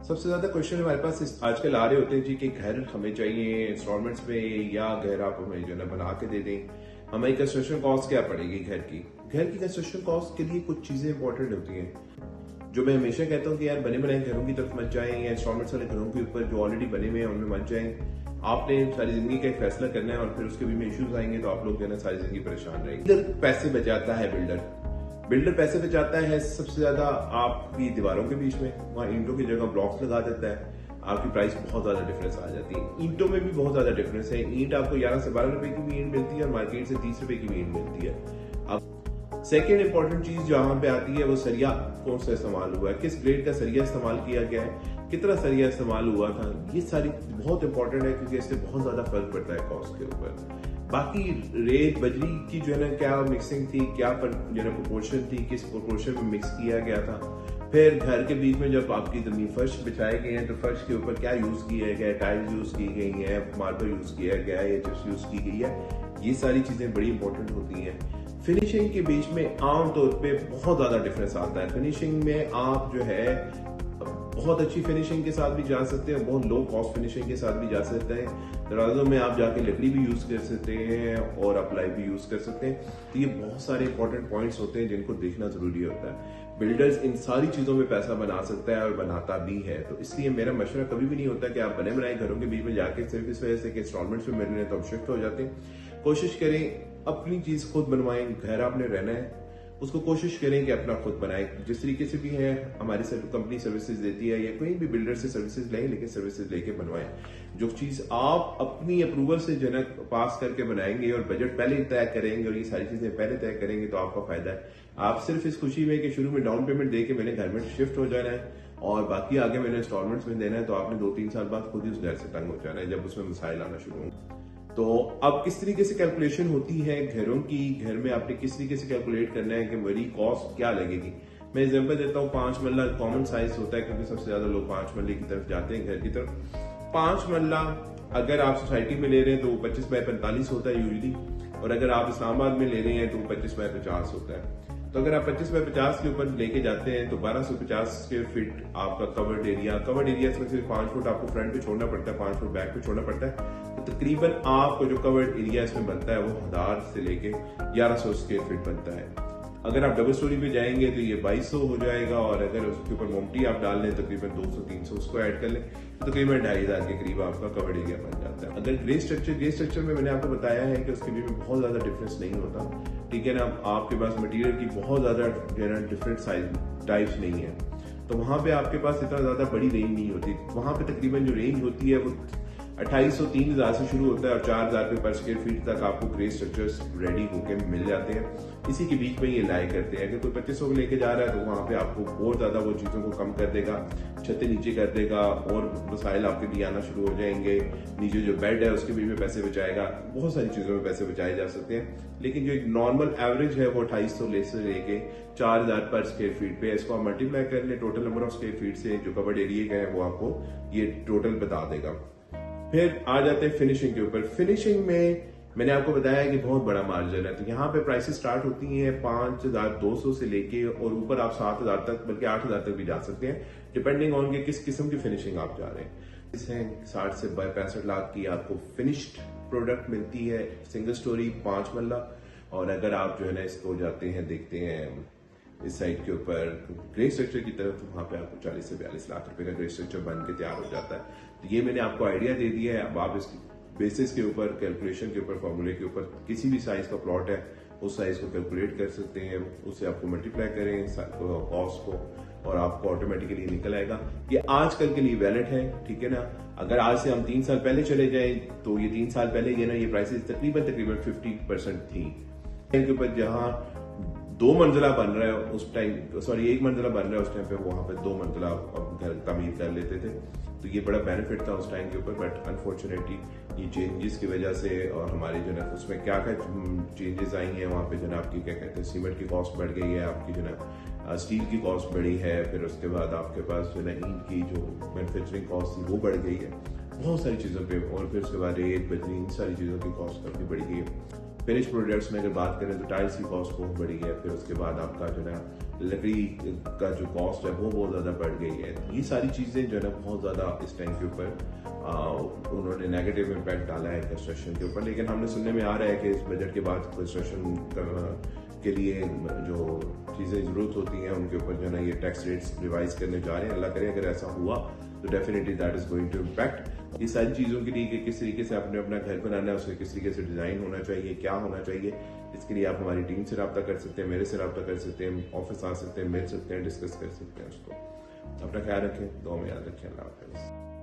सबसे ज्यादा क्वेश्चन हमारे पास आजकल आ रहे होते हैं जी कि घर हमें चाहिए इंस्टॉलमेंट्स पे या घर आप हमें जो है बना के दे दें, हमारी कंस्ट्रक्शन कॉस्ट क्या पड़ेगी घर की कंस्ट्रक्शन कॉस्ट के लिए कुछ चीजें इंपॉर्टेंट होती हैं जो मैं हमेशा कहता हूँ कि यार बने बनाए घरों की तरफ मत जाएं या इंस्टॉलमेंट्स वाले घरों के ऊपर जो ऑलरेडी बने हुए हैं उनमें मत जाएं। आपने सारी जिंदगी का एक फैसला करना है और फिर उसके भी में इश्यूज आएंगे तो आप लोग जो है सारी जिंदगी परेशान रहेंगे। पैसे बचाता है बिल्डर पैसे बचाता है सबसे ज्यादा आपकी दीवारों के बीच में, वहां ईंटों की जगह ब्लॉक्स लगा देता है, आपकी प्राइस बहुत ज्यादा डिफरेंस आ जाती है। ईंटों में भी बहुत ज्यादा डिफरेंस है, ईंट आपको 11 से 12 रुपए की भी ईंट मिलती है और मार्केट से 30 रुपए की भी ईंट मिलती है। अब सेकेंड इंपॉर्टेंट चीज जहां पे आती है वो सरिया कौन सा इस्तेमाल हुआ है, किस ग्रेड का सरिया इस्तेमाल किया गया है, कितना सरिया इस्तेमाल हुआ था, ये सारी बहुत इंपॉर्टेंट है क्योंकि इससे बहुत ज्यादा फर्क पड़ता है कॉस्ट के ऊपर। बाकी रेत बजरी की जो है ना क्या मिक्सिंग थी, क्या जो है ना प्रोपोर्शन थी, किस प्रोपोर्शन में मिक्स किया गया था। फिर घर के बीच में जब आपकी जमीन फर्श बिछाए गए हैं तो फर्श के ऊपर क्या यूज किया गया है, टाइल्स यूज की गई है, मार्बल यूज किया गया है या चिप्स यूज की गई है, ये सारी चीजें बड़ी इंपॉर्टेंट होती हैं। फिनिशिंग के बीच में आमतौर पे बहुत ज्यादा डिफरेंस आता है। फिनिशिंग में आप जो है बहुत अच्छी फिनिशिंग के साथ भी जा सकते हैं, बहुत लो कॉस्ट फिनिशिंग के साथ भी जा सकते हैं। दरवाजों में आप जाके लकड़ी भी यूज कर सकते हैं और अप्लाई भी यूज कर सकते हैं। तो ये बहुत सारे इंपॉर्टेंट पॉइंट्स होते हैं जिनको देखना जरूरी होता है। बिल्डर्स इन सारी चीजों में पैसा बना सकता है और बनाता भी है, तो इसलिए मेरा मशवरा कभी भी नहीं होता कि आप बने बनाए घरों के बीच में जाके सिर्फ इस वजह से कि इंस्टॉलमेंट्स में मिल रहे हैं तो आप शिफ्ट हो जाते हैं। कोशिश करें अपनी चीज खुद बनवाएं, घर आपने रहना है उसको कोशिश करें कि अपना खुद बनाए। जिस तरीके से भी है हमारी कंपनी सर्विसेज देती है या कोई भी बिल्डर से सर्विसेज लें, लेकिन सर्विसेज लेके बनवाएं। जो चीज आप अपनी अप्रूवल से जनक पास करके बनाएंगे और बजट पहले ही तय करेंगे और ये सारी चीजें पहले तय करेंगे तो आपका फायदा है। आप सिर्फ इस खुशी में कि शुरू में डाउन पेमेंट दे के मैंने घर में शिफ्ट हो जाना है और बाकी आगे मैंने इंस्टॉलमेंट्स में देना है, तो आपने 2-3 साल बाद खुद ही उस घर से तंग हो जाना है जब उसमें मसाइल आना शुरू होंगे। तो अब किस तरीके से कैलकुलेशन होती है घरों की, घर में आपने किस तरीके से कैलकुलेट करना है कि मेरी कॉस्ट क्या लगेगी। मैं एग्जांपल देता हूँ, 5 मरला कॉमन साइज होता है क्योंकि सबसे ज्यादा लोग 5 मरले की तरफ जाते हैं घर की तरफ। 5 मरला अगर आप सोसाइटी में ले रहे हैं तो 25 बाय 45 होता है यूजली, और अगर आप इस्लामाबाद में ले रहे हैं तो 25 बाय 50 होता है। तो अगर आप 25 बाय 50 के ऊपर लेके जाते हैं तो 1250 स्क्वायर फीट आपका कवर्ड एरिया इसमें सिर्फ 5 फुट आपको फ्रंट पे छोड़ना पड़ता है, 5 फुट बैक पे छोड़ना पड़ता है। तो तकरीबन आपको जो कवर्ड एरिया इसमें बनता है वो 1000 से लेके 1100 स्क्वायर फीट बनता है। अगर आप डबल स्टोरी पे जाएंगे तो ये 2200 हो जाएगा, और अगर उसके ऊपर मोमटी आप डाल लें तकरीबन 200-300 उसको ऐड कर लें तो तकरीबन 2500 के करीब आपका कवर्ड एरिया बन जाता है। अगर ग्रे स्ट्रक्चर में मैंने आपको बताया है कि उसके बीच में बहुत ज्यादा डिफरेंस नहीं होता, ठीक है ना। आपके पास मटेरियल की बहुत ज्यादा डिफरेंट साइज टाइप्स नहीं है, तो वहां पे आपके पास इतना ज्यादा बड़ी रेंज नहीं होती। वहां पे तकरीबन जो रेंज होती है वो 2800-3000 से शुरू होता है और 4000 रुपए पर स्क्वायर फीट तक आपको ग्रे स्ट्रक्चर्स रेडी होके मिल जाते हैं। इसी के बीच में ये लाई करते हैं। अगर कोई 2500 लेके जा रहा है तो वहां पे आपको बहुत ज्यादा वो चीजों को कम कर देगा, छतें नीचे कर देगा और मसाइल आपके लिए आना शुरू हो जाएंगे। नीचे जो बेड है उसके बीच में पैसे बचाएगा, बहुत सारी चीजों में पैसे बचाए जा सकते हैं। लेकिन जो एक नॉर्मल एवरेज है वो 2800 से लेके 4000 पर स्क्वायर फीट पे, इसको आप मल्टीप्लाई कर ले total number of square feet से, जो कवर्ड एरिया का है वो आपको ये टोटल बता देगा। फिर आ जाते हैं फिनिशिंग के ऊपर। फिनिशिंग में मैंने आपको बताया कि बहुत बड़ा मार्जिन है, तो यहाँ पे प्राइसेस स्टार्ट होती हैं 5200 से लेके और ऊपर आप 7000 तक बल्कि 8000 तक भी जा सकते हैं, डिपेंडिंग ऑन के किस किस्म की फिनिशिंग आप जा रहे हैं। इसमें 60 से 65 लाख की आपको फिनिश्ड प्रोडक्ट मिलती है, सिंगल स्टोरी 5 मरला। और अगर आप जो है ना इसको जाते हैं देखते हैं इस साइड के ऊपर ग्रे स्ट्रक्चर की तरफ, तो वहां पे आपको 40 से 42 लाख रुपए का ग्रे स्ट्रक्चर बन के तैयार हो जाता है। तो ये मैंने आपको आइडिया दे दिया है। अब आप इसकी बेसिस के ऊपर, कैलकुलेशन के ऊपर, फॉर्मूले के ऊपर किसी भी साइज का प्लॉट है उस साइज को कैलकुलेट कर सकते हैं, उससे आपको मल्टीप्लाई करें कॉस्ट को और आपको ऑटोमेटिकली निकल आएगा। ये आजकल के लिए वैलिड है, ठीक है ना। अगर आज से हम 3 साल पहले चले जाएं तो ये 3 साल पहले ये ना ये प्राइसेस तकरीबन 50% थी। के ऊपर जहां 2 मंजिला बन रहा है उस टाइम, सॉरी 1 मंजिला बन रहा है उस टाइम पे वहां पे 2 मंजिला घर तामीर कर लेते थे, तो ये बड़ा बेनिफिट था उस टाइम के ऊपर। बट अनफॉर्चुनेटली ये चेंजेस की वजह से और हमारे जो है उसमें क्या क्या चेंजेस आई हैं, वहाँ पे जो है आपकी क्या कहते हैं सीमेंट की कॉस्ट बढ़ गई है, आपकी जो है स्टील की कॉस्ट बढ़ी है, फिर उसके बाद आपके पास जो है ईंट की जो मैन्युफैक्चरिंग कॉस्ट थी वो बढ़ गई है, बहुत सारी चीज़ों पे। और फिर उसके बाद रेत बजरी इन सारी चीज़ों की कॉस्ट काफ़ी बढ़ गई है। फिनिश प्रोडक्ट्स में अगर बात करें तो टाइल्स की कॉस्ट बहुत बढ़ी है। फिर उसके बाद आपका जो है लकड़ी का जो कॉस्ट है वो बहुत ज़्यादा बढ़ गई है। ये सारी चीज़ें जो है ना बहुत ज़्यादा इस टाइम के ऊपर उन्होंने नेगेटिव इम्पैक्ट डाला है कंस्ट्रक्शन के ऊपर। लेकिन हमने सुनने में आ रहा है कि इस बजट के बाद कंस्ट्रक्शन के लिए जो चीज़ें ज़रूरत होती हैं उनके ऊपर जो है ना ये टैक्स रेट्स रिवाइज करने जा रहे हैं। अल्लाह करे अगर ऐसा हुआ तो definitely that is going to impact ये सारी चीज़ों के लिए कि किस तरीके से आपने अपना घर बनाना है, उसके किस तरीके से डिज़ाइन होना चाहिए, क्या होना चाहिए। इसके लिए आप हमारी टीम से रब्ता कर सकते हैं, मेरे से रब्ता कर सकते हैं, ऑफिस आ सकते हैं, मिल सकते हैं, डिस्कस कर सकते हैं उसको। अपना ख्याल रखें, दुआ में याद रखें। अल्लाह हाफ़िज़।